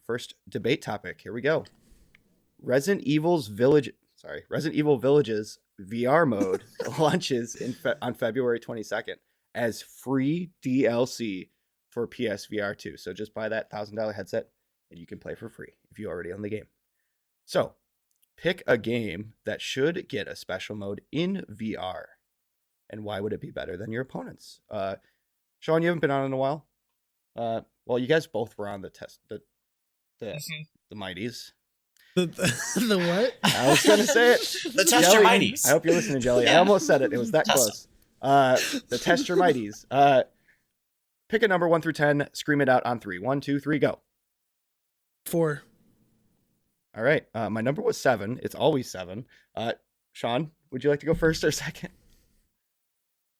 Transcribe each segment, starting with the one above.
first debate topic. Here we go. Resident Evil Villages VR mode launches on February 22nd as free DLC for PSVR 2. So just buy that $1,000 headset and you can play for free if you already own the game. So pick a game that should get a special mode in VR. And why would it be better than your opponents? Sean, you haven't been on in a while. Well, you guys both were on the test, the Mighties. The what? I was going to say it. The Test Your Mighties. I hope you're listening, Jelly. Yeah. I almost said it. It was that close. The Test Your Mighties. Pick a number 1 through 10. Scream it out on 3. 1, 2, 3, go. 4. All right. My number was 7. It's always 7. Sean, would you like to go first or second?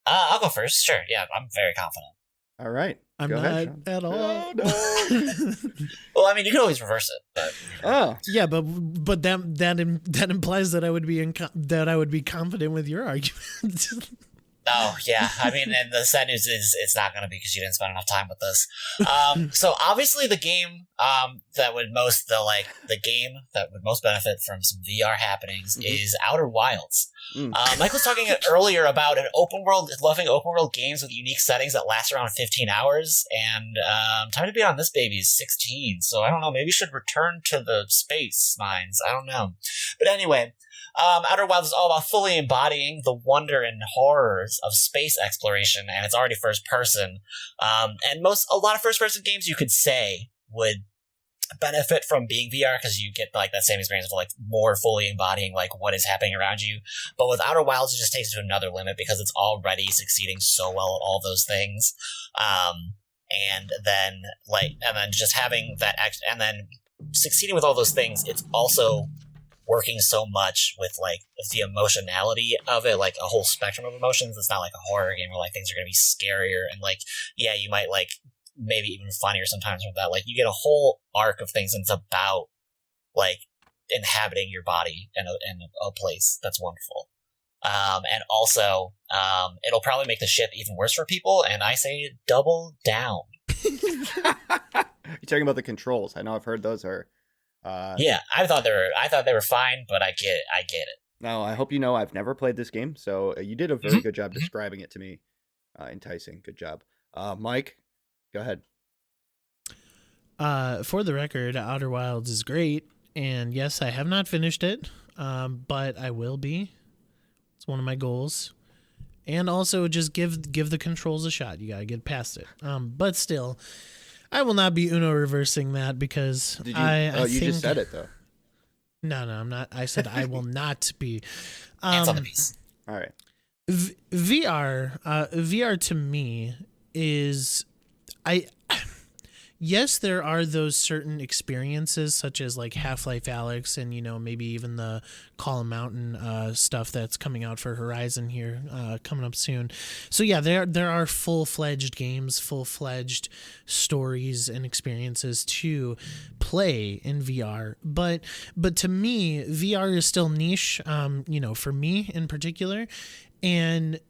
I'll go first. Sure. Yeah, I'm very confident. All right. I'm go not ahead, at all. Oh, no. Well, I mean, you can always reverse it. But, Oh. Yeah, but that implies that I would be confident with your argument. Oh, yeah. I mean, and the sad news is it's not going to be because you didn't spend enough time with this. So obviously the game that would most benefit from some VR happenings is Outer Wilds. Mike was talking earlier about loving open world games with unique settings that last around 15 hours, and time to be on this baby is 16. So I don't know, maybe you should return to the space mines. I don't know. But anyway, Outer Wilds is all about fully embodying the wonder and horrors of space exploration, and it's already first person. And a lot of first person games you could say would benefit from being VR because you get like that same experience of like more fully embodying like what is happening around you. But with Outer Wilds, it just takes it to another limit because it's already succeeding so well at all those things. And then just having that and then succeeding with all those things, it's also working so much with like the emotionality of it, like a whole spectrum of emotions. It's not like a horror game where like things are going to be scarier and like, yeah, you might like maybe even funnier sometimes with that. Like you get a whole arc of things and it's about like inhabiting your body in a place that's wonderful. And also, it'll probably make the ship even worse for people. And I say double down. You're talking about the controls. I know I've heard those are, yeah, I thought they were fine, but I get it. Now, I hope you know I've never played this game, so you did a very good job describing it to me. Enticing. Good job. Mike, go ahead. For the record, Outer Wilds is great, and yes, I have not finished it, but I will be. It's one of my goals. And also just give the controls a shot. You gotta get past it. But still, I will not be Uno reversing that because you just said it though. No, I'm not. I said I will not be. Hands on the piece. All right. VR to me is yes, there are those certain experiences such as like Half-Life Alyx and, you know, maybe even the Call of Mountain stuff that's coming out for Horizon here coming up soon. So yeah, there are full-fledged games, full-fledged stories and experiences to play in VR. But to me, VR is still niche, you know, for me in particular. And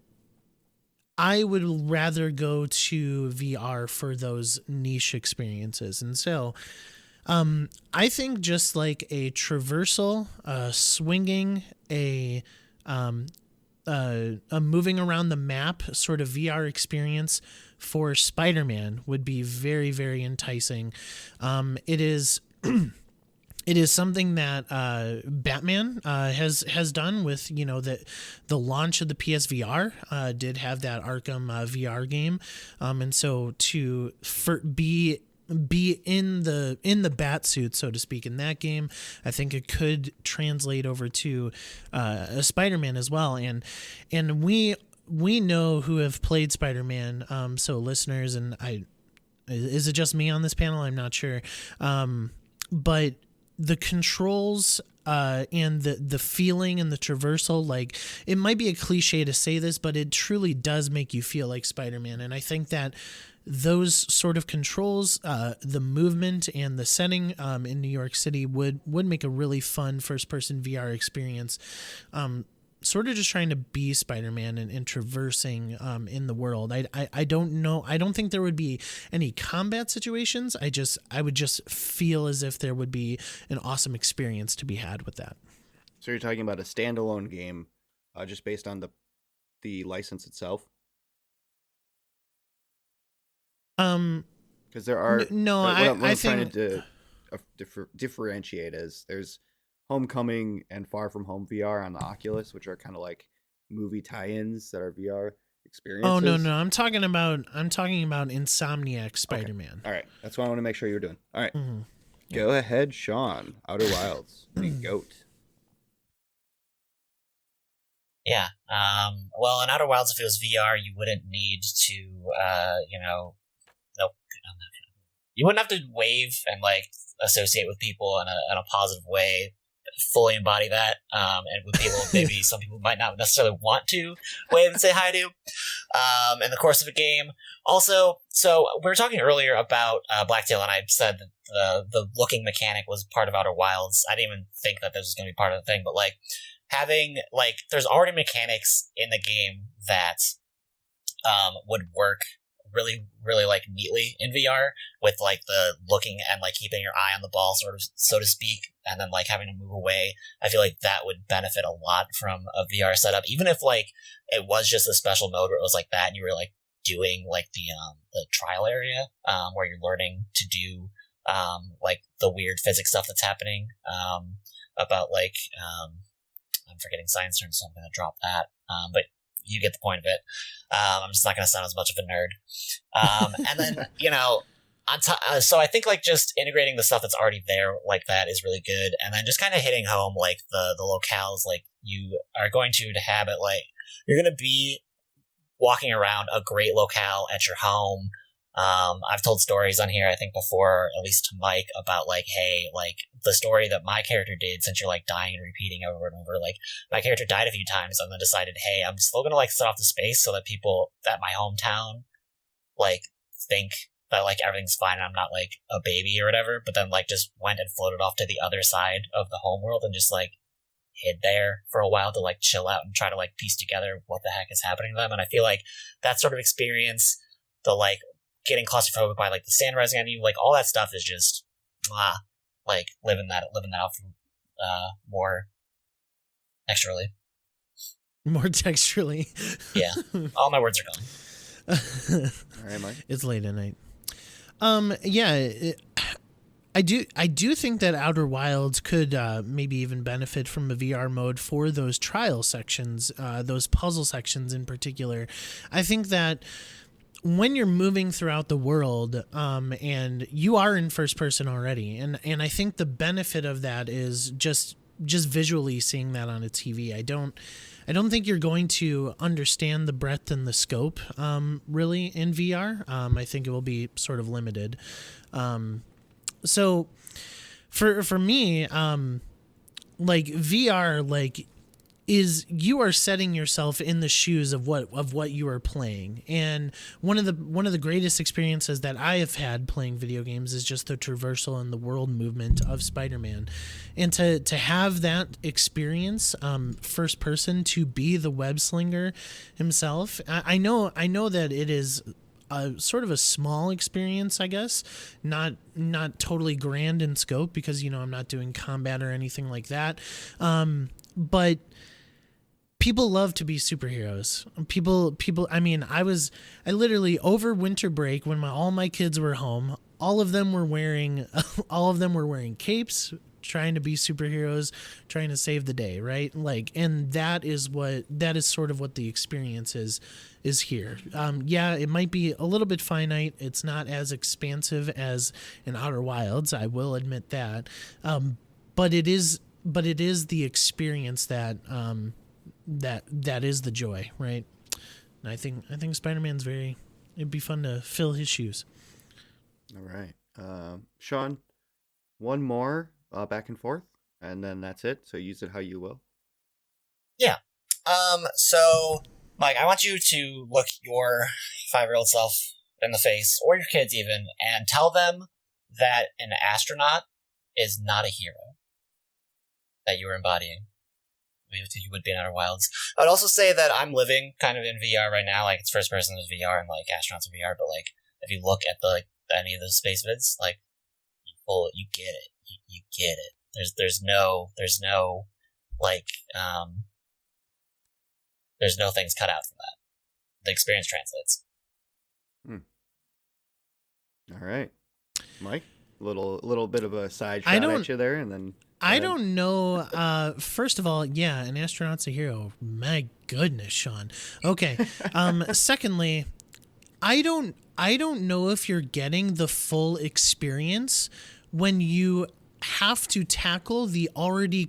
I would rather go to VR for those niche experiences. And so I think just like a traversal, swinging, a moving around the map sort of VR experience for Spider-Man would be very, very enticing. It is... It is something that Batman has done with, you know, the launch of the PSVR did have that Arkham VR game, and so to be in the bat suit, so to speak, in that game, I think it could translate over to a Spider-Man as well, and we know who have played Spider-Man, so listeners, and is it just me on this panel? I'm not sure, but the controls and the feeling and the traversal, like, it might be a cliche to say this, but it truly does make you feel like Spider-Man. And I think that those sort of controls, the movement and the setting in New York City would make a really fun first-person VR experience. sort of just trying to be Spider-Man and traversing in the world. I don't know. I don't think there would be any combat situations. I would just feel as if there would be an awesome experience to be had with that. So you're talking about a standalone game, just based on the license itself? Because there are what I'm trying to differentiate is there's Homecoming and Far From Home VR on the Oculus, which are kind of like movie tie-ins that are VR experiences. Oh no, I'm talking about Insomniac Spider-Man. Okay. All right, that's what I want to make sure you're doing. All right, Mm-hmm. Go ahead, Sean. Outer Wilds, the goat. Yeah. Well, in Outer Wilds, if it was VR, you wouldn't need to, nope. You wouldn't have to wave and like associate with people in a positive way, fully embody that. And with people, maybe some people might not necessarily want to wave and say hi to, in the course of a game. Also, so we were talking earlier about Blacktail, and I said that the looking mechanic was part of Outer Wilds. I didn't even think that this was going to be part of the thing, but like having like there's already mechanics in the game that would work really, really like neatly in VR with like the looking and like keeping your eye on the ball, sort of, so to speak, and then like having to move away. I feel like that would benefit a lot from a VR setup, even if like it was just a special mode where it was like that and you were like doing like the trial area where you're learning to do like the weird physics stuff that's happening about like I'm forgetting science terms, so I'm going to drop that. But you get the point of it. I'm just not going to sound as much of a nerd. And then, so I think like just integrating the stuff that's already there like that is really good. And then just kind of hitting home like the locales, like you are going to have it, like you're going to be walking around a great locale at your home. I've told stories on here, I think before, at least to Mike, about like, hey, like the story that my character did, since you're like dying and repeating over and over, like my character died a few times and then decided, hey, I'm still gonna like set off the space so that people at my hometown like think that like everything's fine and I'm not like a baby or whatever, but then like just went and floated off to the other side of the home world and just like hid there for a while to like chill out and try to like piece together what the heck is happening to them. And I feel like that sort of experience, the like getting claustrophobic by like the sand rising on you, like all that stuff is just like living that out for, more texturally. More texturally. Yeah. All my words are gone. All right, Mike. It's late at night. I do think that Outer Wilds could maybe even benefit from a VR mode for those trial sections, those puzzle sections in particular. I think that when you're moving throughout the world, and you are in first person already, and I think the benefit of that is just visually seeing that on a TV. I don't think you're going to understand the breadth and the scope really in VR. I think it will be sort of limited. So for me, like VR, like is you are setting yourself in the shoes of what you are playing. And one of the greatest experiences that I have had playing video games is just the traversal and the world movement of Spider-Man. And to have that experience first person, to be the web slinger himself, I know that it is a sort of a small experience, I guess, not totally grand in scope because I'm not doing combat or anything like that, but people love to be superheroes. People. I mean, I literally over winter break when all my kids were home, all of them were wearing capes, trying to be superheroes, trying to save the day, right? Like, and that is sort of what the experience is here. Yeah, it might be a little bit finite. It's not as expansive as in Outer Wilds, I will admit that. But it is the experience that is the joy, right? And I think Spider-Man's it'd be fun to fill his shoes. All right. Sean, one more back and forth, and then that's it. So use it how you will. Yeah. So, Mike, I want you to look your 5-year-old self in the face, or your kids even, and tell them that an astronaut is not a hero that you are embodying you would be in Outer Wilds. I'd also say that I'm living kind of in VR right now. Like, it's first person VR and like astronauts in VR. But like, if you look at the like any of those space vids, like, you get it. You get it. There's no like there's no things cut out from that. The experience translates. All right, Mike. Little bit of a side shot at you there, and then I don't know. First of all, yeah, an astronaut's a hero. My goodness, Sean. Okay. Secondly, I don't know if you're getting the full experience when you have to tackle the already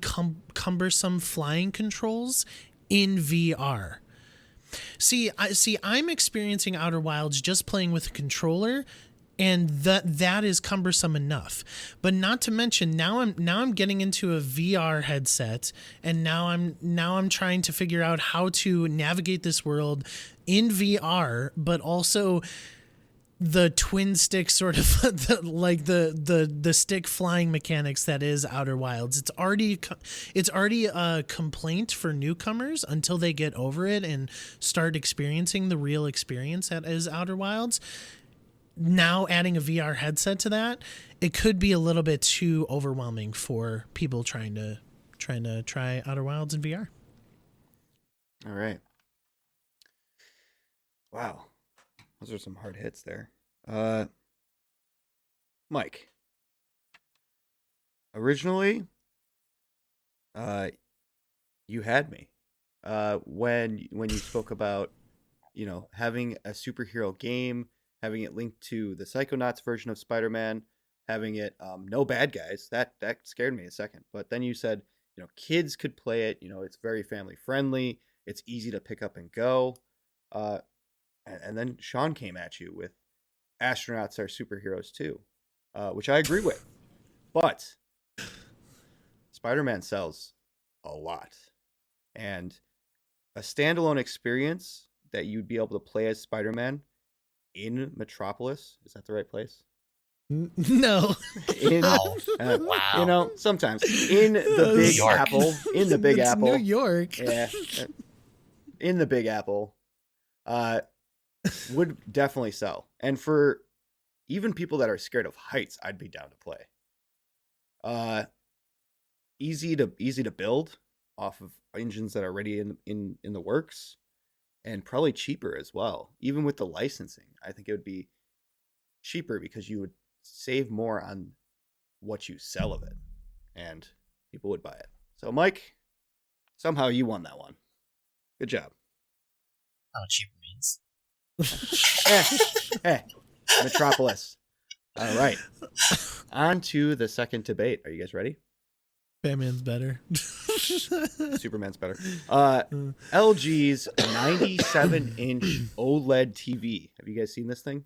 cumbersome flying controls in VR. See, I'm experiencing Outer Wilds just playing with a controller, and that is cumbersome enough. But not to mention, now I'm getting into a VR headset, and now I'm trying to figure out how to navigate this world in VR, but also the twin stick sort of the stick flying mechanics that is Outer Wilds. It's already a complaint for newcomers until they get over it and start experiencing the real experience that is Outer Wilds. Now adding a VR headset to that, it could be a little bit too overwhelming for people trying to try Outer Wilds in VR. All right. Wow. Those are some hard hits there. Mike. Originally, you had me. When you spoke about, having a superhero game, having it linked to the Psychonauts version of Spider-Man, having it no bad guys, that scared me a second. But then you said, kids could play it, it's very family friendly, it's easy to pick up and go. And then Sean came at you with astronauts are superheroes too, which I agree with. But Spider-Man sells a lot. And a standalone experience that you'd be able to play as Spider-Man in Metropolis, is that the right place? No. Wow. Sometimes in the Big Apple, in the Big Apple, New York. Yeah, in the Big Apple, would definitely sell. And for even people that are scared of heights, I'd be down to play. Easy to build off of engines that are already in the works, and probably cheaper as well. Even with the licensing, I think it would be cheaper because you would save more on what you sell of it, and people would buy it. So, Mike, somehow you won that one. Good job. Oh, cheaper means. Metropolis. All right. On to the second debate. Are you guys ready? Batman's better. Superman's better. LG's 97-inch OLED TV. Have you guys seen this thing?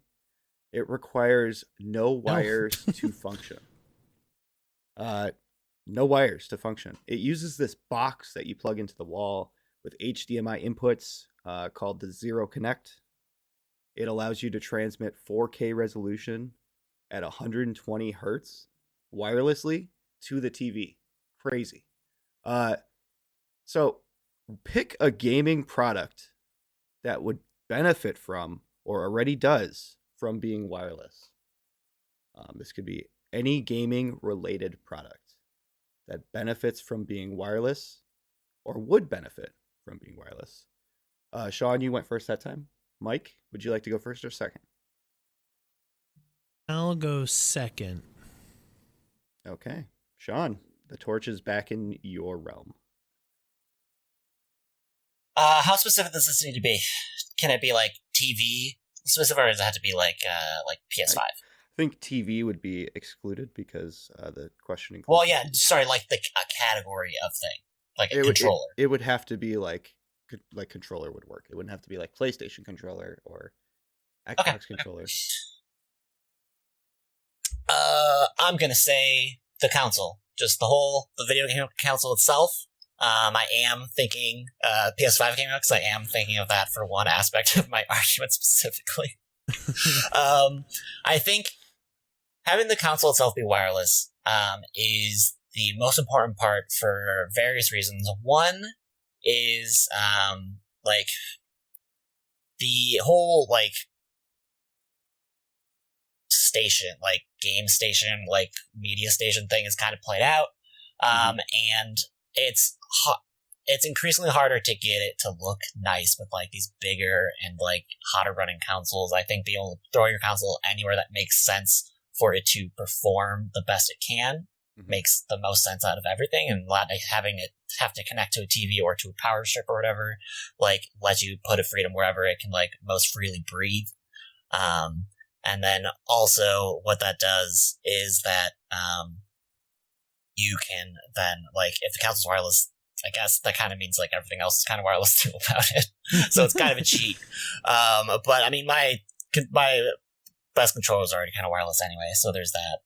It requires no wires to function. No wires to function. It uses this box that you plug into the wall with HDMI inputs called the Zero Connect. It allows you to transmit 4K resolution at 120 hertz wirelessly to the TV. Crazy. So pick a gaming product that would benefit from, or already does, from being wireless. This could be any gaming related product that benefits from being wireless or would benefit from being wireless. Sean, you went first that time. Mike, would you like to go first or second? I'll go second. Okay. Sean, the torch is back in your realm. How specific does this need to be? Can it be like TV specific, or does it have to be like PS5? I think TV would be excluded because the question includes... Well, yeah, sorry, like a category of thing, like a controller. It would have to be like controller would work. It wouldn't have to be like PlayStation controller or Xbox controller. I'm gonna say the console, just the video game console itself. I am thinking PS5 came out because I am thinking of that for one aspect of my argument specifically. I think having the console itself be wireless is the most important part for various reasons. One, is like the whole like station, like game station, like media station thing is kind of played out, and it's increasingly harder to get it to look nice with like these bigger and like hotter running consoles. I think throw your console anywhere that makes sense for it to perform the best it can makes the most sense out of everything, and having it have to connect to a TV or to a power strip or whatever like lets you put a freedom wherever it can like most freely breathe. And then also what that does is that you can then, like, if the console's wireless, I guess that kind of means like everything else is kind of wireless too about it. So it's kind of a cheat. But I mean, my best controller is already kind of wireless anyway, so there's that.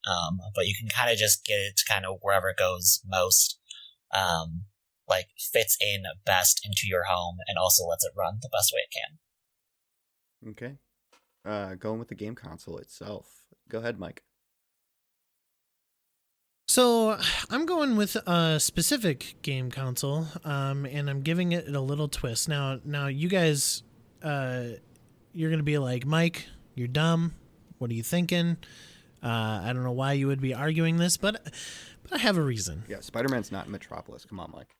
But you can kind of just get it to kind of wherever it goes most, like fits in best into your home and also lets it run the best way it can. Okay. Going with the game console itself. Go ahead, Mike. So I'm going with a specific game console, and I'm giving it a little twist. Now you guys, you're gonna be like, Mike, you're dumb. What are you thinking? I don't know why you would be arguing this, but I have a reason. Yeah, Spider-Man's not in Metropolis. Come on, Mike.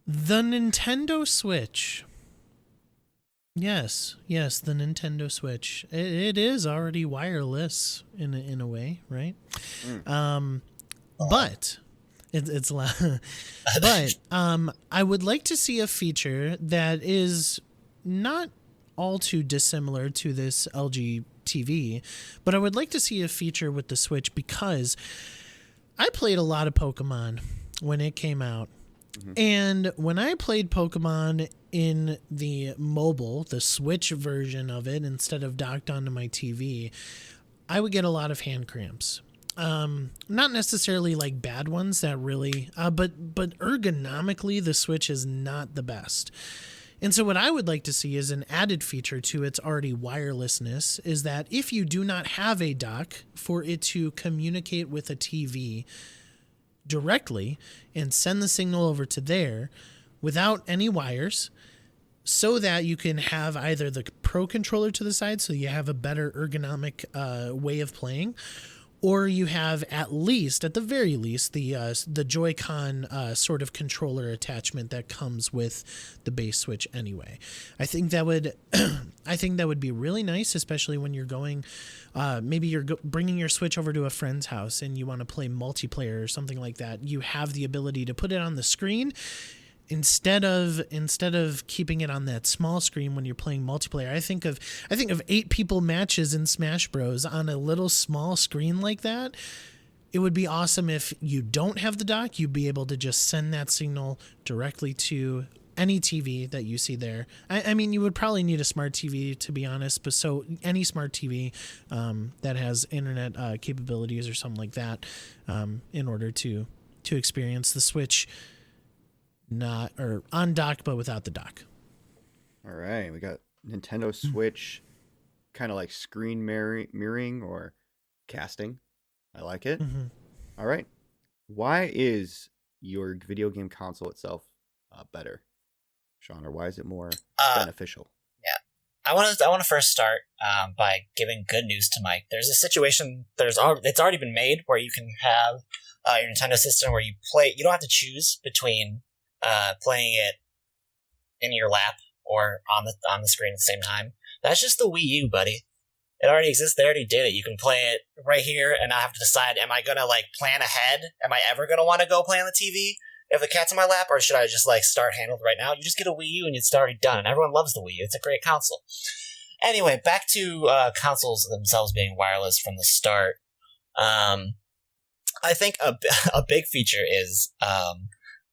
The Nintendo Switch. Yes, the Nintendo Switch. It is already wireless in a way, right? But it's but I would like to see a feature that is not all too dissimilar to this LG TV, but I would like to see a feature with the Switch because I played a lot of Pokemon when it came out. And when I played Pokemon in the mobile, the Switch version of it, instead of docked onto my TV, I would get a lot of hand cramps. Not necessarily like bad ones that really, but ergonomically, the Switch is not the best. And so what I would like to see is an added feature to its already wirelessness is that if you do not have a dock for it to communicate with a TV directly and send the signal over to there without any wires, so that you can have either the Pro controller to the side so you have a better ergonomic way of playing, or you have at the very least the Joy-Con sort of controller attachment that comes with the base Switch anyway. I think that would be really nice, especially when you're going maybe you're bringing your Switch over to a friend's house and you want to play multiplayer or something like that. You have the ability to put it on the screen instead of keeping it on that small screen when you're playing multiplayer. I think of 8 people matches in Smash Bros on a little small screen like that. It would be awesome if you don't have the dock, you'd be able to just send that signal directly to any TV that you see there. I mean, you would probably need a smart TV, to be honest, but so any smart TV that has internet capabilities or something like that, in order to experience the Switch not or on dock but without the dock. All right, we got Nintendo Switch, kind of like screen mirroring or casting. I like it. All right, why is your video game console itself better, Sean, or why is it more beneficial? Yeah, I want to first start by giving good news to Mike. There's a situation. It's already been made where you can have your Nintendo system where you play. You don't have to choose between playing it in your lap or on the screen at the same time. That's just the Wii U, buddy. It already exists. They already did it. You can play it right here and not have to decide, am I going to like plan ahead? Am I ever going to want to go play on the TV if the cat's in my lap, or should I just like start handled right now? You just get a Wii U and it's already done. And everyone loves the Wii U. It's a great console. Anyway, back to consoles themselves being wireless from the start. I think a big feature is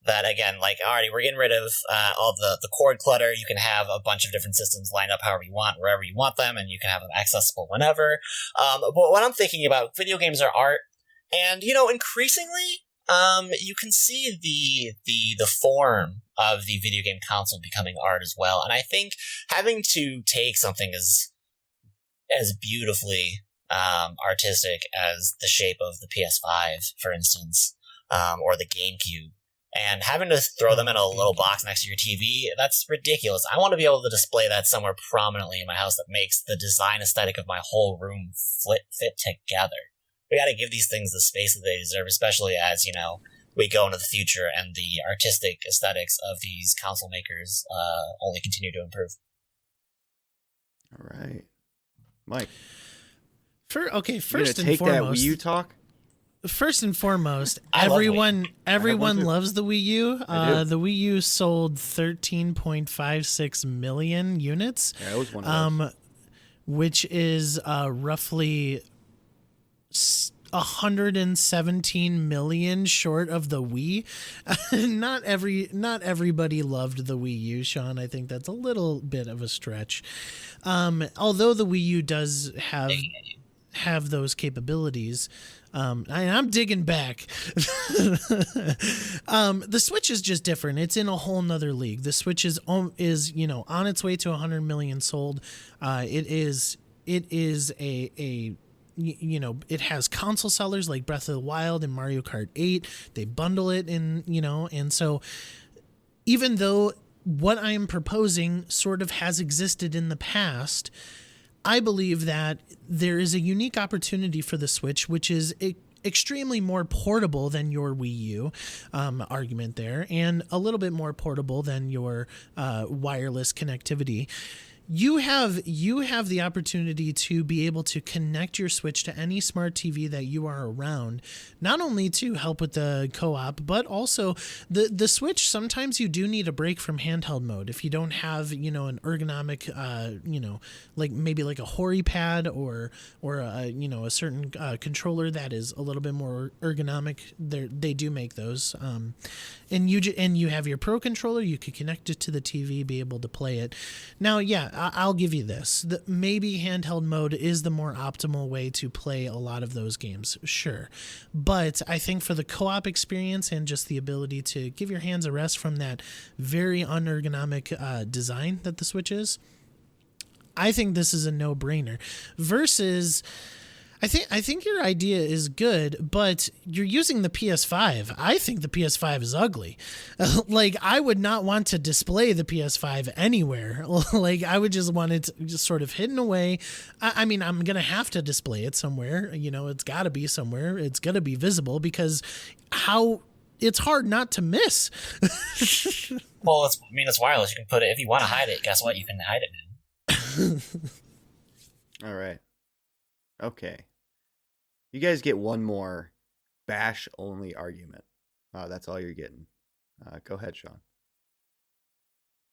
that, again, like, already we're getting rid of all the cord clutter. You can have a bunch of different systems lined up however you want, wherever you want them, and you can have them accessible whenever. But what I'm thinking about, video games are art, and, increasingly, you can see the form of the video game console becoming art as well. And I think having to take something as beautifully artistic as the shape of the PS5, for instance, or the GameCube, And having to throw them in a little box next to your TV, that's ridiculous. I want to be able to display that somewhere prominently in my house that makes the design aesthetic of my whole room fit together. We got to give these things the space that they deserve, especially as, we go into the future and the artistic aesthetics of these console makers only continue to improve. All right. Mike. First and take foremost, that Wii U talk? First and foremost, I love everyone loves the Wii U. I do. The Wii U sold 13.56 million units. Yeah, it was one of those. Which is roughly 117 million short of the Wii. Not everybody loved the Wii U, Sean. I think that's a little bit of a stretch. Although the Wii U does have those capabilities. I'm digging back. The Switch is just different. It's in a whole nother league. The Switch is on its way to 100 million sold. It is a it has console sellers like Breath of the Wild and Mario Kart 8. They bundle it in, and so even though what I am proposing sort of has existed in the past, I believe that there is a unique opportunity for the Switch, which is extremely more portable than your Wii U argument there, and a little bit more portable than your wireless connectivity. You have the opportunity to be able to connect your Switch to any smart TV that you are around, not only to help with the co-op, but also the Switch. Sometimes you do need a break from handheld mode if you don't have an ergonomic like maybe like a Hori pad or a certain controller that is a little bit more ergonomic. They do make those, and you have your Pro controller. You could connect it to the TV, be able to play it. Now, yeah. I'll give you this. Maybe handheld mode is the more optimal way to play a lot of those games, sure. But I think for the co-op experience and just the ability to give your hands a rest from that very unergonomic design that the Switch is, I think this is a no-brainer. Versus, I think your idea is good, but you're using the PS5. I think the PS5 is ugly. Like, I would not want to display the PS5 anywhere. Like, I would just want it just sort of hidden away. I mean, I'm going to have to display it somewhere. It's got to be somewhere. It's going to be visible because it's hard not to miss. Well, it's wireless. You can put it, if you want to hide it, guess what? You can hide it now. All right. Okay. You guys get one more bash only argument. That's all you're getting. Go ahead, Sean.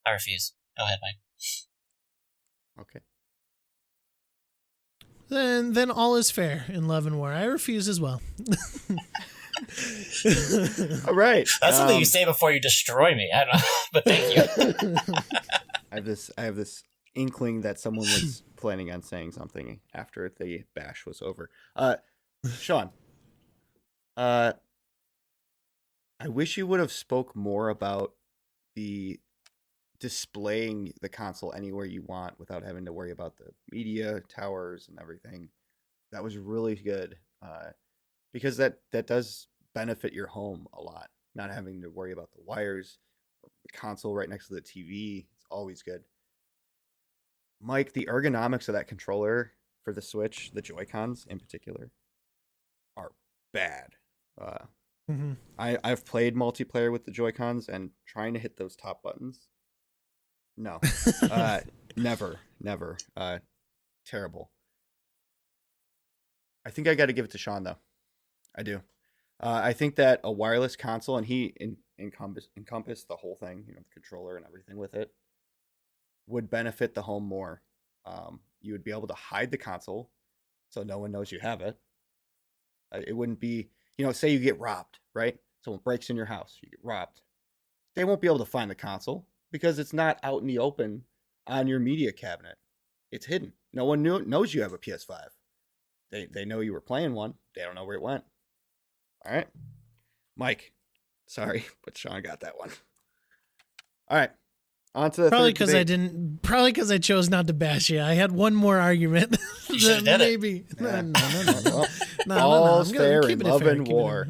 I refuse. Go ahead, Mike. Okay. Then all is fair in love and war. I refuse as well. All right. That's something you say before you destroy me. I don't know, but thank you. I have this inkling that someone was planning on saying something after the bash was over. Sean, I wish you would have spoke more about the displaying the console anywhere you want without having to worry about the media towers and everything. That was really good, because that does benefit your home a lot. Not having to worry about the wires, or the console right next to the TV. It's always good. Mike, the ergonomics of that controller for the Switch, the Joy-Cons in particular, are bad. I've played multiplayer with the Joy-Cons, and trying to hit those top buttons, no. Never. Terrible. I think I got to give it to Sean, though. I do. I think that a wireless console, and he encompassed the whole thing, the controller and everything with it, would benefit the home more. You would be able to hide the console so no one knows you have it. It wouldn't be, say you get robbed, right? Someone breaks in your house, you get robbed. They won't be able to find the console because it's not out in the open on your media cabinet. It's hidden. No one knows you have a PS5. They know you were playing one. They don't know where it went. All right. Mike, sorry, but Sean got that one. All right. On to the Probably third because debate. Probably because I chose not to bash you. I had one more argument. You should've did it. Maybe. Yeah. No. Well, all's I'm gonna fair keep in it love fair, and keep it war.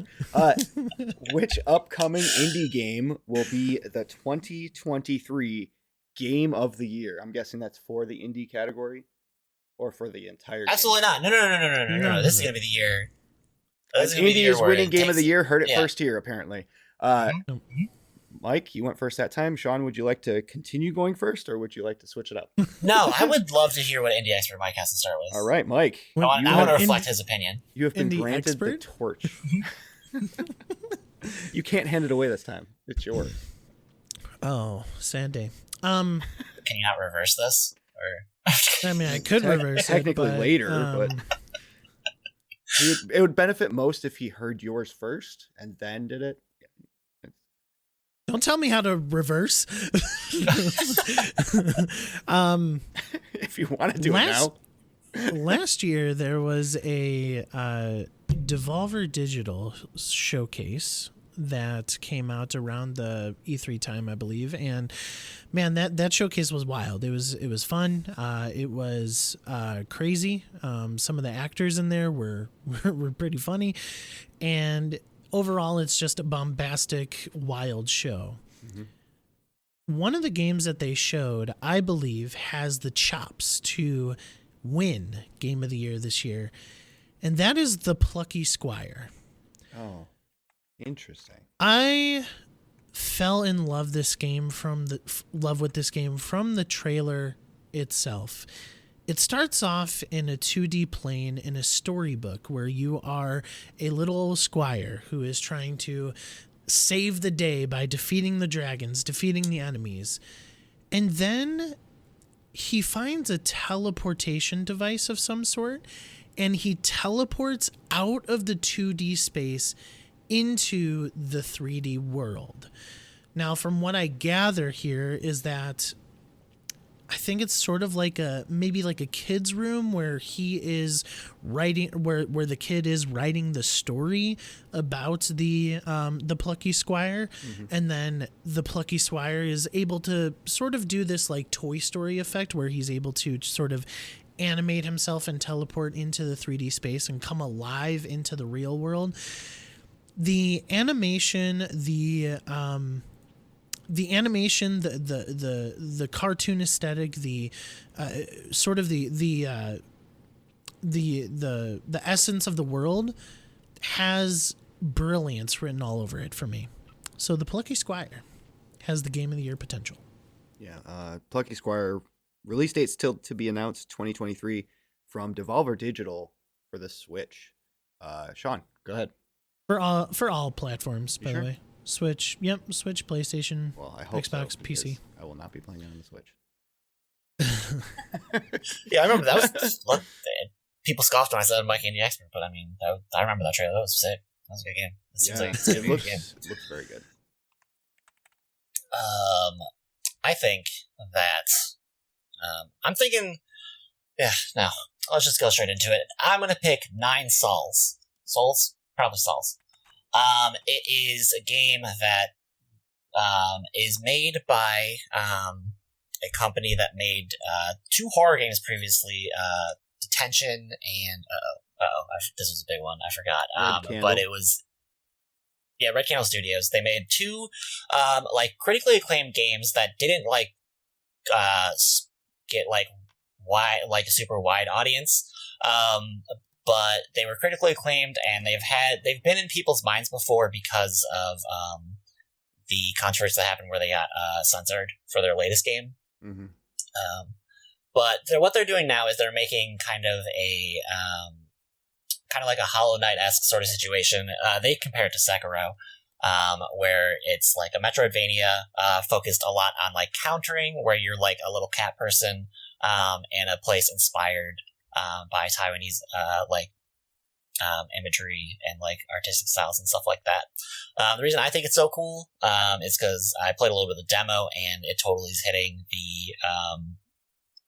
Which upcoming indie game will be the 2023 Game of the Year? I'm guessing that's for the indie category or for the entire. Absolutely not. No. This is gonna be the year. This is gonna be the Indie year is where winning it Game of takes- the Year. Heard it yeah. first here, apparently. Mike, you went first that time. Sean, would you like to continue going first, or would you like to switch it up? No, I would love to hear what indie expert Mike has to start with. All right, Mike. I want You to have reflect his opinion. You have been Indie granted expert? the torch. You can't hand it away this time. It's yours. Oh, sad day. Can you not reverse this? Or I mean, I could reverse technically it, but, later, but it would benefit most if he heard yours first and then did it. don't tell me how to reverse. If you want to do it now. Last year there was a Devolver Digital showcase that came out around the E3 time, I believe, and man, that showcase was wild. It was fun. It was crazy. Some of the actors in there were pretty funny, and overall, it's just a bombastic, wild show. Mm-hmm. One of the games that they showed, I believe, has the chops to win Game of the Year this year, and that is The Plucky Squire. Oh, interesting. I fell in love with this game from the trailer itself. It starts off in a 2D plane in a storybook where you are a little squire who is trying to save the day by defeating the dragons, defeating the enemies. And then he finds a teleportation device of some sort, and he teleports out of the 2D space into the 3D world. Now, from what I gather here is that I think it's sort of like maybe like a kid's room where he is writing, where the kid is writing the story about the Plucky Squire, and then the Plucky Squire is able to sort of do this like Toy Story effect where he's able to sort of animate himself and teleport into the 3D space and come alive into the real world. The animation, the cartoon aesthetic, the sort of the essence of the world has brilliance written all over it for me. So the Plucky Squire has the Game of the Year potential. Yeah, Plucky Squire release date still to be announced 2023 from Devolver Digital for the Switch. Sean, go ahead. For all platforms, by the way. Switch, Switch, PlayStation, well, I hope Xbox, so, PC. I will not be playing it on the Switch. Yeah, I remember that was. Look, people scoffed when I said Mike and the Expert, but I mean, I remember that trailer. That was sick. That was a good game. It seems like it's a good game. It looks very good. I think that I'm thinking. Yeah, no. Let's just go straight into it. I'm gonna pick 9 Souls. Souls? Probably Souls. It is a game that is made by a company that made 2 horror games previously, Detention and this was a big one. I forgot. But it was Red Candle Studios. They made 2 like critically acclaimed games that didn't like get like a super wide audience. But they were critically acclaimed, and they've been in people's minds before because of the controversy that happened where they got censored for their latest game. Mm-hmm. But what they're doing now is they're making kind of like a Hollow Knight-esque sort of situation. They compare it to Sekiro, where it's like a Metroidvania focused a lot on like countering, where you're like a little cat person in a place inspired by Taiwanese imagery and like artistic styles and stuff like that. The reason I think it's so cool is because I played a little bit of the demo, and it totally is hitting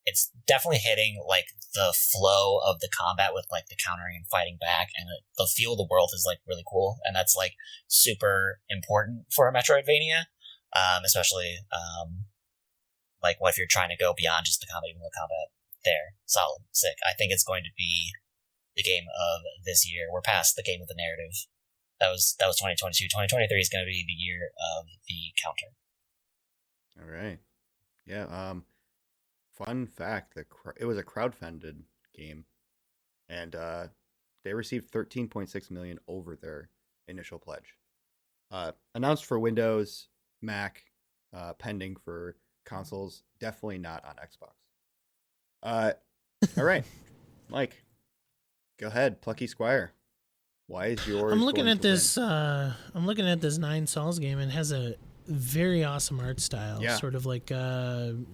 it's definitely hitting like the flow of the combat with like the countering and fighting back, and the feel of the world is like really cool, and that's like super important for a Metroidvania, especially Like, what if you're trying to go beyond just the combat, even though combat there, solid, sick. I think it's going to be the game of this year. We're past the game of the narrative. That was 2022. 2023 is going to be the year of the counter. All right. Yeah. Fun fact: it was a crowdfunded game, and they received 13.6 million over their initial pledge. Announced for Windows, Mac, pending for consoles. Definitely not on Xbox. All right, Mike, go ahead. Plucky Squire. Why is yours? I'm looking at this. I'm looking at this Nine Sols game, and it has a very awesome art style. Yeah. Sort of like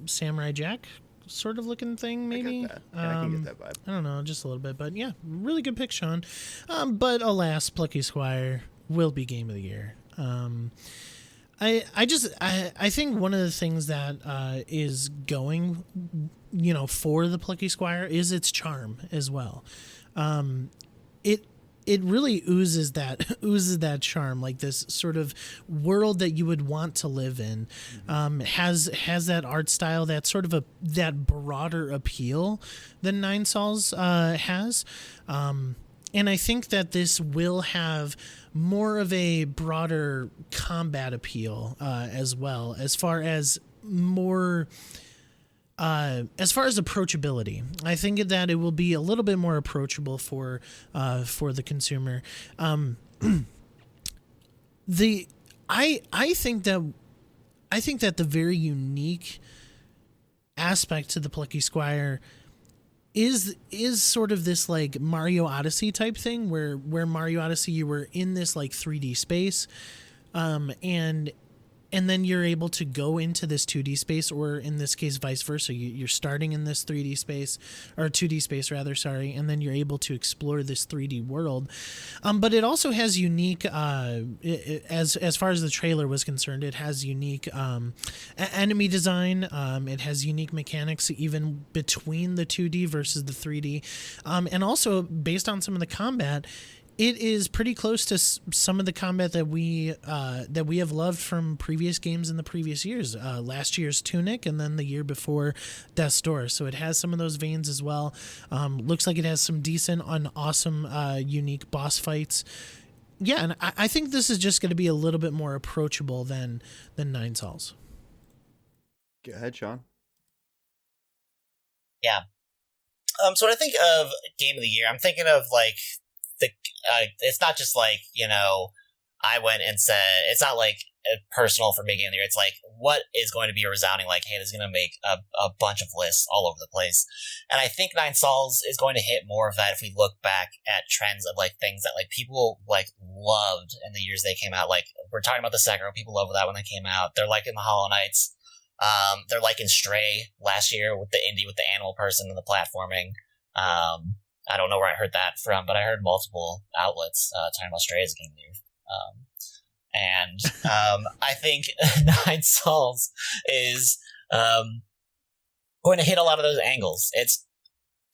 Samurai Jack sort of looking thing, maybe. I get that. Yeah, I can get that vibe. I don't know, just a little bit, but yeah, really good pick, Sean. But alas, Plucky Squire will be game of the year. I think one of the things that is going, for the Plucky Squire is its charm as well. It really oozes that charm, like this sort of world that you would want to live in. Has that art style, that sort of that broader appeal than Nine Sols has. And I think that this will have more of a broader combat appeal as well, as far as approachability. I think that it will be a little bit more approachable for the consumer. I think that the very unique aspect to the Plucky Squire is sort of this like Mario Odyssey type thing, where Mario Odyssey, you were in this like 3D space, and then you're able to go into this 2D space, or in this case, vice versa. You're starting in this 3D space, or 2D space rather, sorry, and then you're able to explore this 3D world. But it also has unique, as far as the trailer was concerned, it has unique enemy design. It has unique mechanics even between the 2D versus the 3D, and also based on some of the combat. It is pretty close to some of the combat that we have loved from previous games in the previous years. Last year's Tunic, and then the year before Death's Door. So it has some of those veins as well. Looks like it has some decent and awesome unique boss fights. Yeah, and I think this is just going to be a little bit more approachable than Nine Sols. Go ahead, Sean. Yeah. So when I think of Game of the Year, I'm thinking of like it's not just like, I went and said, it's not like personal for me Game of the Year. It's like, what is going to be a resounding, like, hey, this is going to make a bunch of lists all over the place. And I think Nine Sols is going to hit more of that if we look back at trends of like things that like people like loved in the years they came out. Like, we're talking about the Sekiro, people loved that when they came out. They're like in the Hollow Knights. They're like in Stray last year with the indie, with the animal person and the platforming. I don't know where I heard that from, but I heard multiple outlets talking about Stray as a game of the year. I think Nine Sols is going to hit a lot of those angles. It's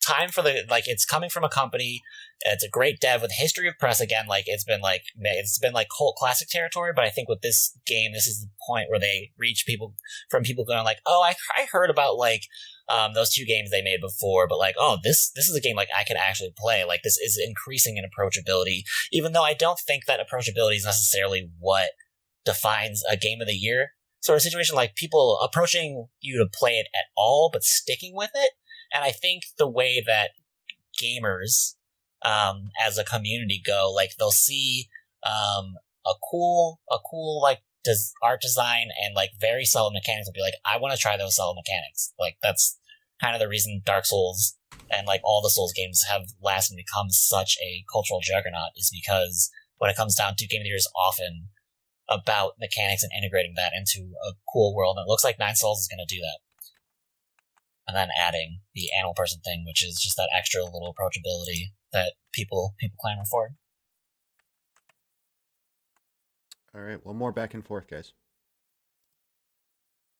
time for it's coming from a company. It's a great dev with history of press again. Like it's been like cult classic territory, but I think with this game, this is the point where they reach people going like, oh, I heard about like those two games they made before, but like, oh, this is a game like I can actually play. Like this is increasing in approachability, even though I don't think that approachability is necessarily what defines a game of the year sort of situation. Like people approaching you to play it at all, but sticking with it. And I think the way that gamers as a community go, like they'll see a cool like art design and like very solid mechanics and be like, I want to try those solid mechanics. Like that's kind of the reason Dark Souls and like all the Souls games have lasted and become such a cultural juggernaut, is because when it comes down to Game of the Year is often about mechanics and integrating that into a cool world. And it looks like Nine Sols is going to do that. And then adding the animal person thing, which is just that extra little approachability that people clamor for. All right, one more back and forth, guys.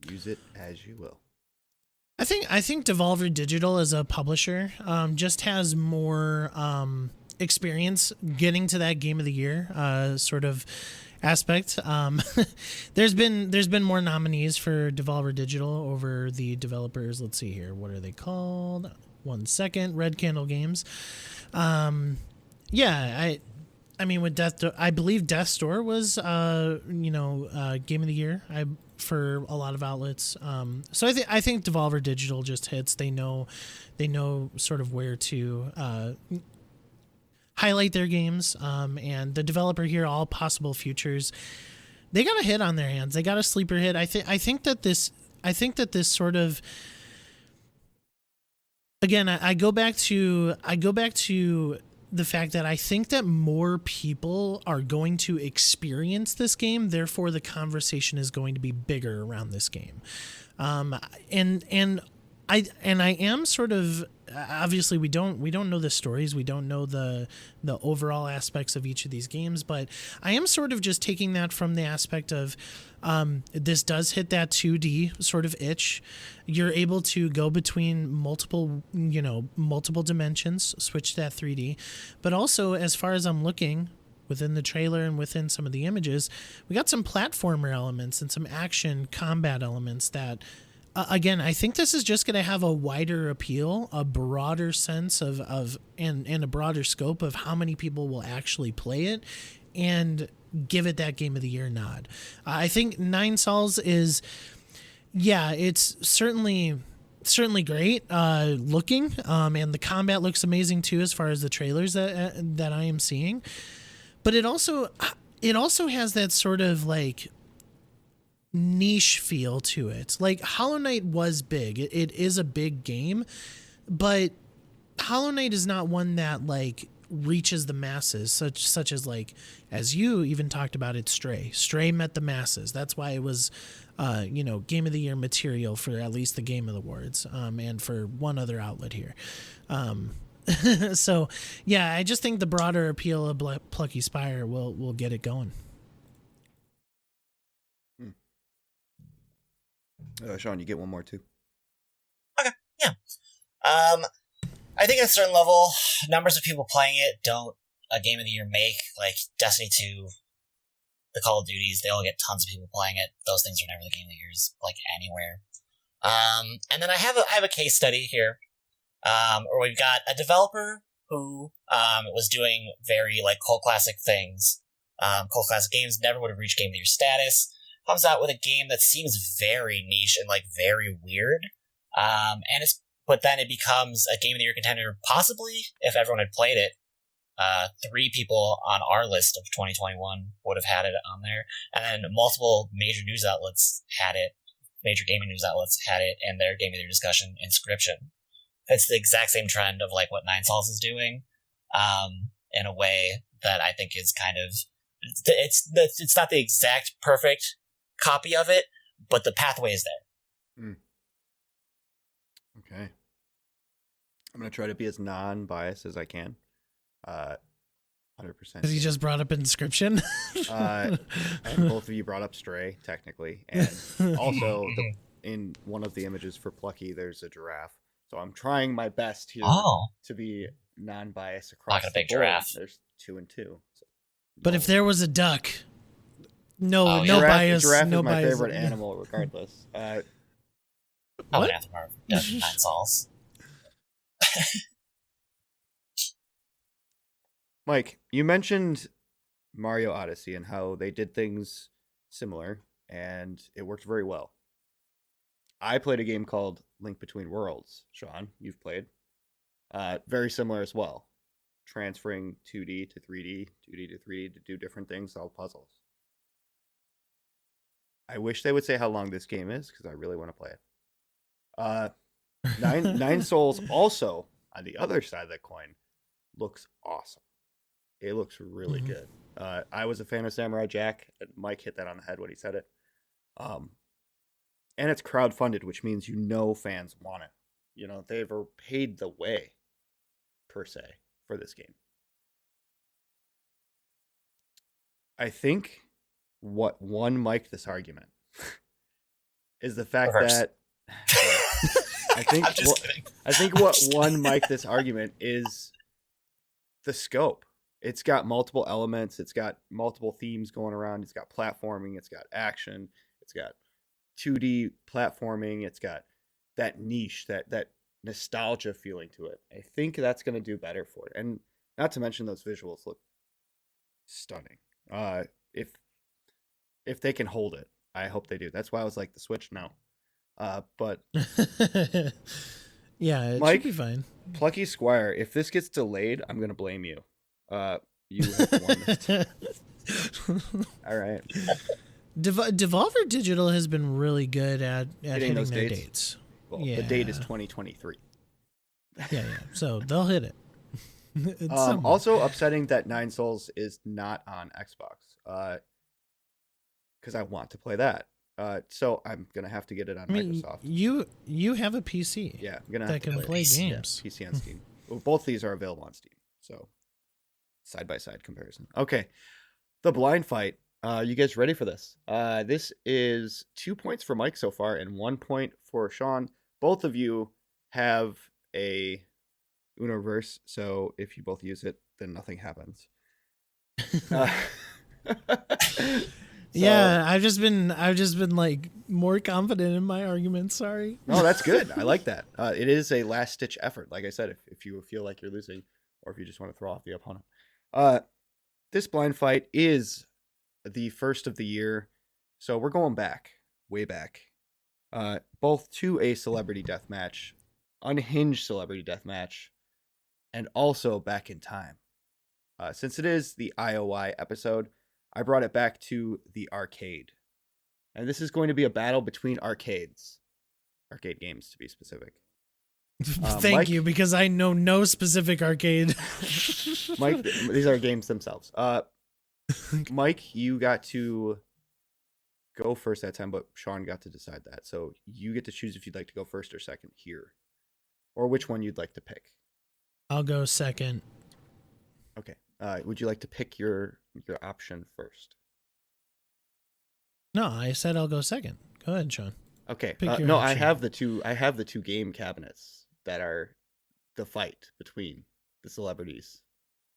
Use it as you will. I think Devolver Digital as a publisher just has more experience getting to that Game of the Year sort of aspect. There's been more nominees for Devolver Digital over the developers. Let's see here. What are they called? 1 second. Red Candle Games. Yeah, I mean, with I believe Death's Door was game of the year. For a lot of outlets. So I think Devolver Digital just hits. They know sort of where to highlight their games. And the developer here, All Possible Futures, they got a hit on their hands. They got a sleeper hit. I think that this sort of, again, I go back to the fact that I think that more people are going to experience this game, therefore the conversation is going to be bigger around this game. And I am sort of, obviously we don't know the stories, we don't know the overall aspects of each of these games, but I am sort of just taking that from the aspect of this does hit that 2D sort of itch. You're able to go between multiple dimensions, switch to that 3D, but also, as far as I'm looking within the trailer and within some of the images, we got some platformer elements and some action combat elements that, again, I think this is just going to have a wider appeal, a broader sense of and a broader scope of how many people will actually play it and give it that Game of the Year nod. I think Nine Sols is, it's certainly great looking, and the combat looks amazing too, as far as the trailers that I am seeing. But it also has that sort of like niche feel to it. Like Hollow Knight was big. It is a big game, but Hollow Knight is not one that like reaches the masses, such as, like, as you even talked about it, Stray met the masses. That's why it was Game of the Year material for at least the Game Awards, and for one other outlet here. So yeah, I just think the broader appeal of Plucky Spire will get it going. Sean, you get one more too. Okay, yeah. I think at a certain level, numbers of people playing it don't a Game of the Year make. Like Destiny 2, the Call of Duties, they all get tons of people playing it. Those things are never the Game of the Years, like, anywhere. And then I have a case study here, where we've got a developer who was doing very, like, cult classic things. Cult classic games never would have reached Game of the Year status. Comes out with a game that seems very niche and, like, very weird. But then it becomes a Game of the Year contender, possibly, if everyone had played it. 3 people on our list of 2021 would have had it on there. And then multiple major news outlets had it. Major gaming news outlets had it in their Game of the Year discussion inscription. It's the exact same trend of, like, what Nine Sols is doing, in a way that I think is kind of... It's not the exact perfect copy of it, but the pathway is there. Okay. I'm going to try to be as non-biased as I can. 100%. Because you just brought up Inscription? And both of you brought up Stray, technically. And also, in one of the images for Plucky, there's a giraffe. So I'm trying my best here to be non-biased across the board. Giraffe. There's 2 and 2. So, but if there was a duck, no giraffe, bias. Giraffe no is my bias. favorite animal, regardless. I would have to mark Nine Sols. Mike, you mentioned Mario Odyssey and how they did things similar, and it worked very well. I played a game called Link Between Worlds. Sean, you've played. Very similar as well. Transferring 2D to 3D, 2D to 3D to do different things, solve puzzles. I wish they would say how long this game is, because I really want to play it. Nine Sols also, on the other side of that coin, looks awesome. It looks really good. I was a fan of Samurai Jack. Mike hit that on the head when he said it. And it's crowdfunded, which means fans want it. They've paid the way, per se, for this game. I think what won Mike this argument is the fact that I think what won Mike this argument is the scope. It's got multiple elements. It's got multiple themes going around. It's got platforming. It's got action. It's got 2D platforming. It's got that niche, that nostalgia feeling to it. I think that's going to do better for it. And not to mention those visuals look stunning. If they can hold it, I hope they do. That's why I was like, the Switch, no. But yeah, it Mike, should be fine. Plucky Squire, if this gets delayed, I'm gonna blame you. You have won this. All right. Devolver Digital has been really good at hitting those their dates. dates. Well, the date is 2023. Yeah. So they'll hit it. It's somewhere. Also upsetting that Nine Souls is not on Xbox. Because I want to play that. So I'm gonna have to get it on Microsoft. You have a PC. Yeah, I'm gonna that have to can play games. Yeah, PC on Steam. Well, both these are available on Steam. So side by side comparison. Okay, the blind fight. You guys ready for this? This is 2 points for Mike so far and 1 point for Sean. Both of you have a Uno reverse, so if you both use it, then nothing happens. Yeah, I've just been like more confident in my argument. Sorry. No, that's good. I like that. It is a last ditch effort. Like I said, if you feel like you're losing, or if you just want to throw off the opponent. This blind fight is the first of the year, so we're going back, way back. Both to a celebrity death match, unhinged celebrity death match, and also back in time. Since it is the IOI episode, I brought it back to the arcade. And this is going to be a battle between arcades. Arcade games, to be specific. Thank Mike, you, because I know no specific arcade. Mike, these are games themselves. Mike, you got to go first that time, but Sean got to decide that. So you get to choose if you'd like to go first or second here. Or which one you'd like to pick. I'll go second. Okay. Would you like to pick your option first? No, I said I'll go second. Go ahead, Sean. Okay. Pick your No, option. I have the two game cabinets that are the fight between the celebrities.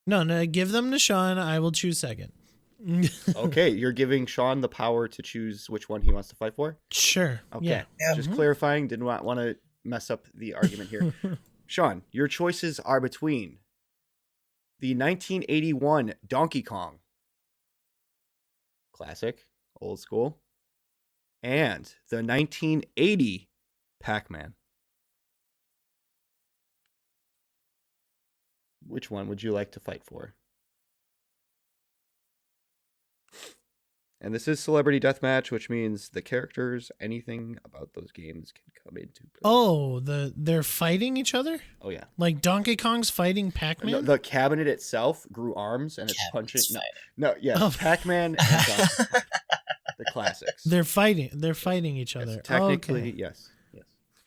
No, give them to Sean. I will choose second. Okay, you're giving Sean the power to choose which one he wants to fight for? Sure. Okay. Yeah. Just clarifying, did not want to mess up the argument here. Sean, your choices are between the 1981 Donkey Kong, classic, old school, and the 1980 Pac-Man. Which one would you like to fight for? And this is Celebrity Deathmatch, which means the characters, anything about those games can come into play. Oh, they're fighting each other? Oh, yeah. Like Donkey Kong's fighting Pac-Man? No, the cabinet itself grew arms and it's punching. No, yeah, Oh. Pac-Man and Donkey Kong. The classics. They're fighting each other. Yes, technically, Okay. yes.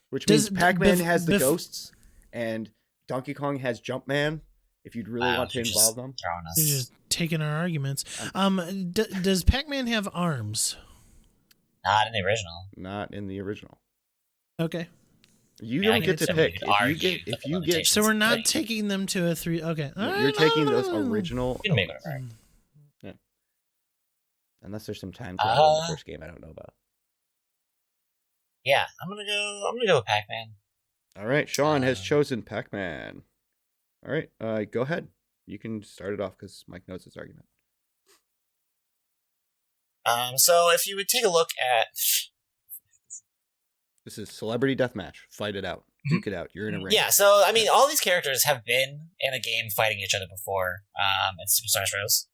Which means Pac-Man has the bef- ghosts and Donkey Kong has Jumpman. If you'd really want to you're involve just them. throwing us. You're just taking our arguments. Does Pac-Man have arms? Not in the original. Not in the original. Okay. You Yeah, I don't think get to it's somebody pick. could If you argue get, the if you get, limitations. So we're not Like- taking them to a 3. Okay. you're taking those original. You can make it elements. work. Unless there's some time travel in the Uh, first game I don't know about. Yeah, I'm gonna go with Pac-Man. All right, Sean has uh, chosen Pac-Man. All right, go ahead. You can start it off because Mike knows his argument. So if you would take a look at This is Celebrity Deathmatch. Fight it out. Duke it out. You're in a ring. yeah, so I mean, all these characters have been in a game fighting each other before. In Super Smash Bros.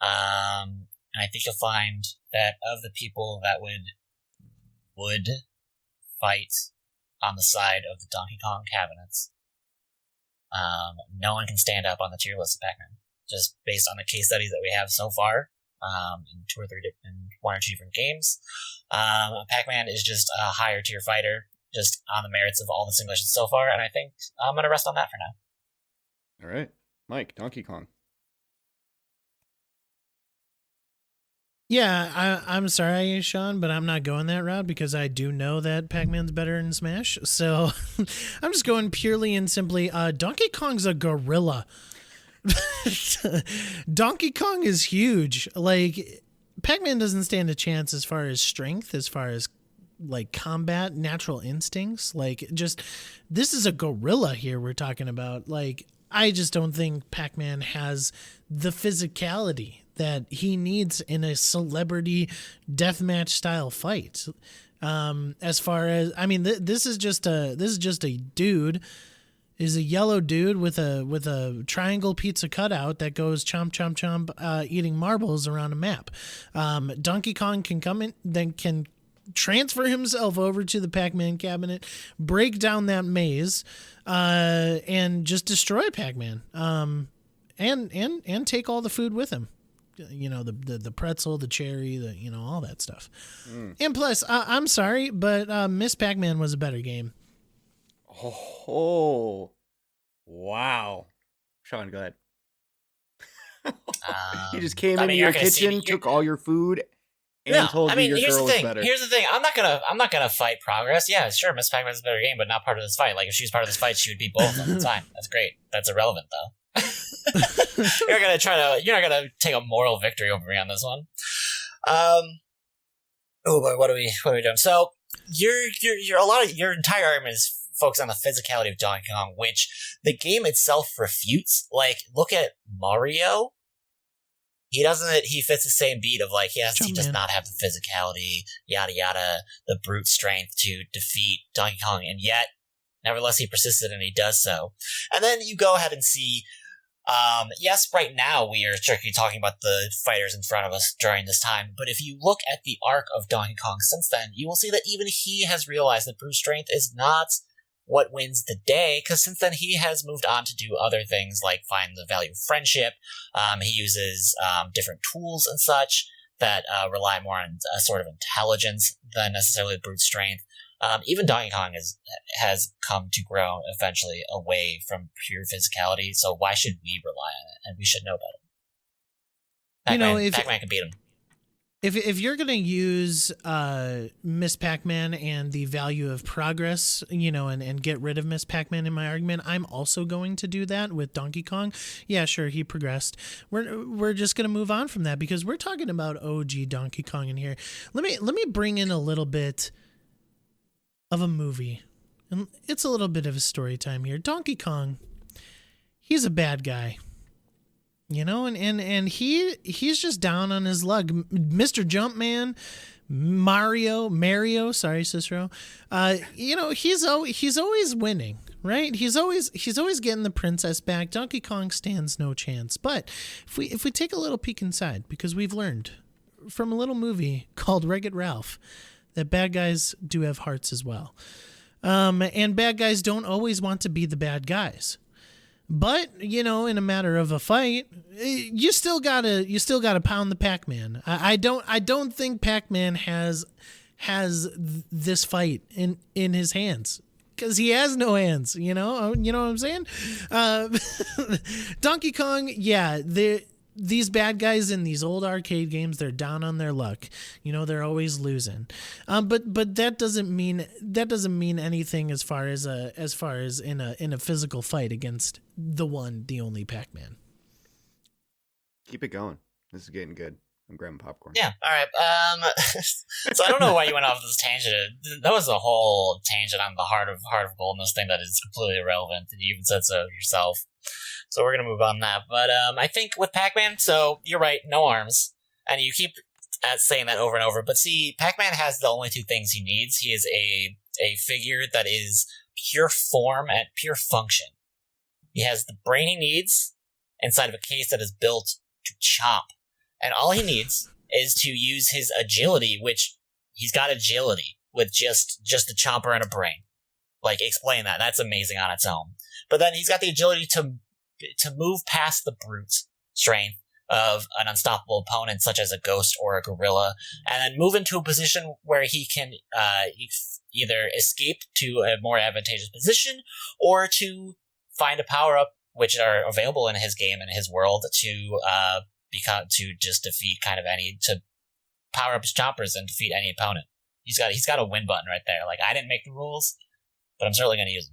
And I think you'll find that of the people that would fight on the side of the Donkey Kong cabinets, no one can stand up on the tier list of Pac-Man. Just based on the case studies that we have so far, in one or two different games, Pac-Man is just a higher tier fighter, just on the merits of all the simulations so far, and I think I'm gonna rest on that for now. All right, Mike, Donkey Kong. Yeah, I'm sorry, Sean, but I'm not going that route because I do know that Pac-Man's better in Smash. So I'm just going purely and simply, Donkey Kong's a gorilla. Donkey Kong is huge. Like, Pac-Man doesn't stand a chance as far as strength, as far as like combat, natural instincts. Like, just, this is a gorilla here we're talking about. Like, I just don't think Pac-Man has the physicality that he needs in a celebrity deathmatch style fight. As far as, I mean, this is just a dude. Is a yellow dude with a triangle pizza cutout that goes chomp chomp chomp, eating marbles around a map. Donkey Kong can come in, then can transfer himself over to the Pac-Man cabinet, break down that maze, and just destroy Pac-Man. And take all the food with him. You know, the pretzel, the cherry, all that stuff. And plus, I'm sorry, but Miss Pac-Man was a better game. Oh, wow. Sean, go ahead. He just came into your kitchen, took all your food, and told you your girl was better. Here's the thing. I'm not gonna fight progress. Yeah, sure, Miss Pac-Man's a better game, but not part of this fight. Like, if she was part of this fight, she would be both all the time. That's great. That's irrelevant, though. You're not gonna take a moral victory over me on this one. What are we doing? So your entire argument is focused on the physicality of Donkey Kong, which the game itself refutes. Like, look at Mario. He fits the same beat of like, yes, he does not have the physicality, yada yada, the brute strength to defeat Donkey Kong, and yet, nevertheless, he persisted and he does so. And then you go ahead and see, yes, right now we are strictly talking about the fighters in front of us during this time, but if you look at the arc of Donkey Kong since then, you will see that even he has realized that brute strength is not what wins the day, because since then he has moved on to do other things like find the value of friendship. He uses different tools and such that rely more on a sort of intelligence than necessarily brute strength. Even Donkey Kong has come to grow eventually away from pure physicality, so why should we rely on it? And we should know better. Pac-Man can beat him. If you're gonna use Miss Pac-Man and the value of progress, and get rid of Miss Pac-Man in my argument, I'm also going to do that with Donkey Kong. Yeah, sure, he progressed. We're just gonna move on from that because we're talking about OG Donkey Kong in here. Let me bring in a little bit of a movie, and it's a little bit of a story time here. Donkey Kong, he's a bad guy. And he's just down on his luck. Mr. Jumpman, Mario, sorry, Cicero. He's always winning, right? He's always getting the princess back. Donkey Kong stands no chance. But if we take a little peek inside, because we've learned from a little movie called Wreck-It Ralph that bad guys do have hearts as well. And bad guys don't always want to be the bad guys. But, in a matter of a fight, you still gotta pound the Pac-Man. I don't think Pac-Man has this fight in his hands. Because he has no hands, you know what I'm saying? Donkey Kong, yeah, these bad guys in these old arcade games, they're down on their luck. They're always losing. But that doesn't mean anything as far as in a physical fight against the only Pac-Man. Keep it going. This is getting good. I'm grabbing popcorn. Yeah. All right. So I don't know why you went off this tangent. That was a whole tangent on the Heart of Goldness thing that is completely irrelevant. You even said so yourself. So we're going to move on that. But I think with Pac-Man, so you're right, no arms. And you keep saying that over and over. But see, Pac-Man has the only two things he needs. He is a figure that is pure form and pure function. He has the brain he needs inside of a case that is built to chomp. And all he needs is to use his agility, which he's got agility with just a chomper and a brain. Like, explain that. That's amazing on its own. But then he's got the agility to move past the brute strength of an unstoppable opponent, such as a ghost or a gorilla, and then move into a position where he can either escape to a more advantageous position or to find a power-up, which are available in his game and his world, to just defeat to power up his choppers and defeat any opponent. He's got a win button right there. Like, I didn't make the rules, but I'm certainly going to use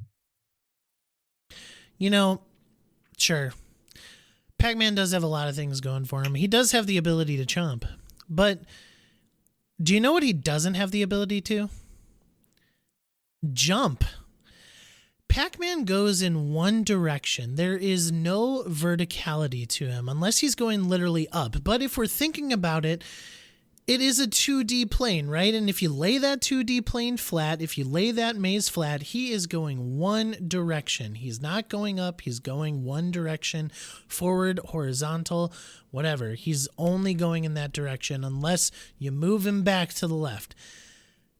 them. Sure. Pac-Man does have a lot of things going for him. He does have the ability to chomp, but do you know what he doesn't have the ability to? Jump. Pac-Man goes in one direction. There is no verticality to him unless he's going literally up. But if we're thinking about it, it is a 2D plane, right? And if you lay that 2D plane flat, if you lay that maze flat, he is going one direction. He's not going up. He's going one direction, forward, horizontal, whatever. He's only going in that direction unless you move him back to the left.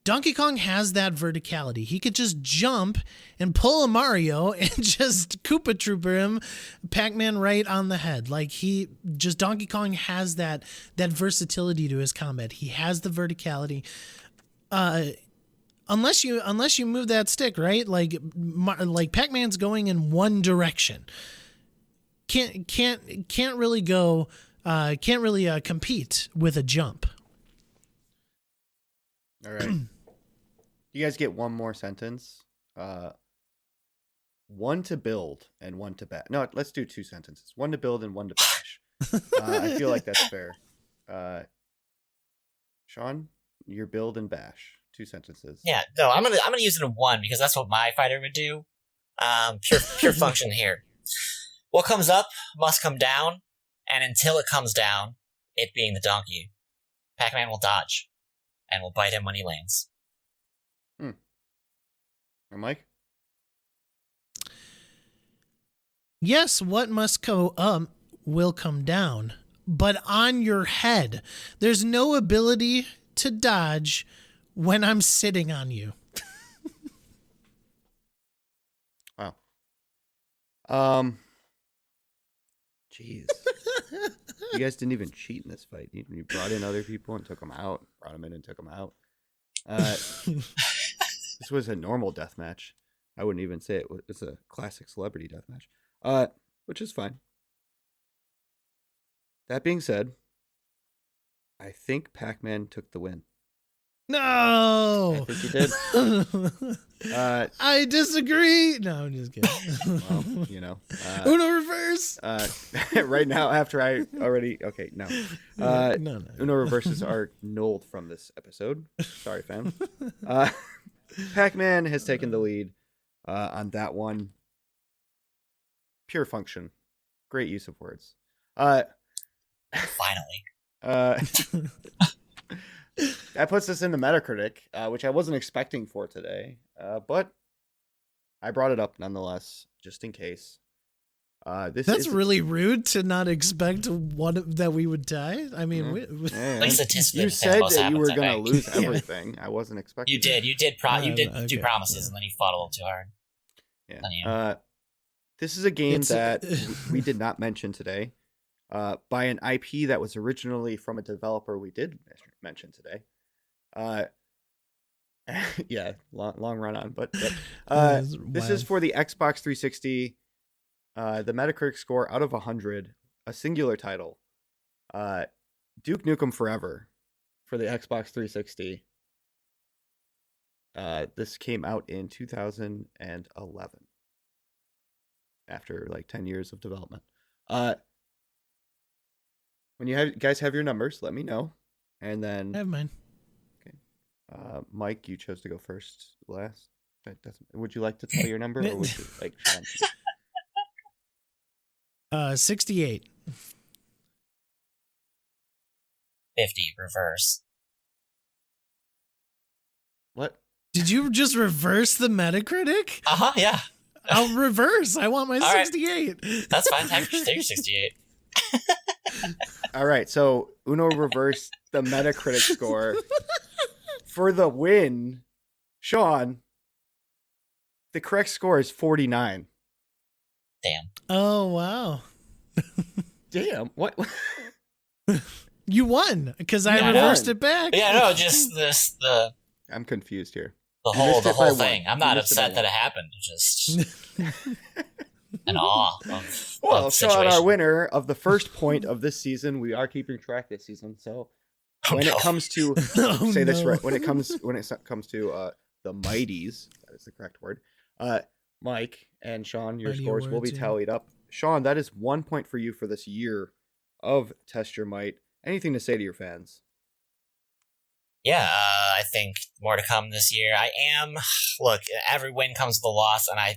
Donkey Kong has that verticality. He could just jump and pull a Mario and just Koopa Trooper him, Pac-Man right on the head. Like Donkey Kong has that versatility to his combat. He has the verticality. Unless you move that stick, right? Like Pac-Man's going in one direction. Can't really go. Can't really compete with a jump. All right. You guys get one more sentence. One to build and one to bash. No, let's do two sentences. One to build and one to bash. I feel like that's fair. Sean, your build and bash. Two sentences. Yeah, no, I'm gonna use it in one because that's what my fighter would do. Pure function here. What comes up must come down, and until it comes down, it being the donkey, Pac-Man will dodge and will bite him when he lands. And Mike? Yes, what must go up will come down, but on your head. There's no ability to dodge when I'm sitting on you. Wow. Jeez. You guys didn't even cheat in this fight. You brought in other people and took them out. Brought them in and took them out. This was a normal death match. I wouldn't even say it was a classic celebrity death match. Which is fine. That being said, I think Pac-Man took the win. No! I think he did. I disagree. No, I'm just kidding. Well, you know. Uno reverse. Right now, after I already... Okay, no. No. Uno reverses are nulled from this episode. Sorry, fam. Pac-Man has taken the lead on that one. Pure function. Great use of words. Finally. That puts us in the Metacritic, which I wasn't expecting for today, but I brought it up nonetheless, just in case. That's really rude to not expect that we would die. I mean, you said that you were going to lose everything. I wasn't expecting. You did. You did do promises, and then you fought a little too hard. Yeah. This is a game that we did not mention today. By an IP that was originally from a developer we did mention today. Yeah, long run on, but this is for the Xbox 360. The Metacritic score out of 100, a singular title. Duke Nukem Forever for the Xbox 360. This came out in 2011. After like 10 years of development. When you guys have your numbers, let me know. And then I have mine. Okay. Mike, you chose to go first, last. Would you like to tell your number, or would you like Sean? 68. 50 reverse. What? Did you just reverse the Metacritic? Yeah. I'll reverse. I want my 68. Right. That's fine. Take your 68. All right, so Uno reversed the Metacritic score for the win. Sean, the correct score is 49. Damn. Oh, wow. Damn. What? You won because I reversed it back. Yeah, no, just the I'm confused here. The whole thing. I'm not upset that it happened. Just an awe. Well, Sean, our winner of the first point of this season, we are keeping track this season. So when it comes to this right, when it comes to the Mighties, that is the correct word. Mike and Sean, your scores will be tallied up Sean, that is 1 point for you for this year of Test Your Might. Anything to say to your fans? Yeah, I think more to come this year. Look, every win comes with a loss, and I'm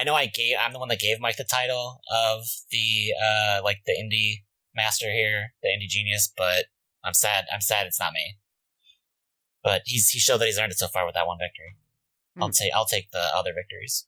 the one that gave Mike the title of the the indie master here, the indie genius, but I'm sad it's not me. But he showed that he's earned it so far with that one victory. I'll take the other victories.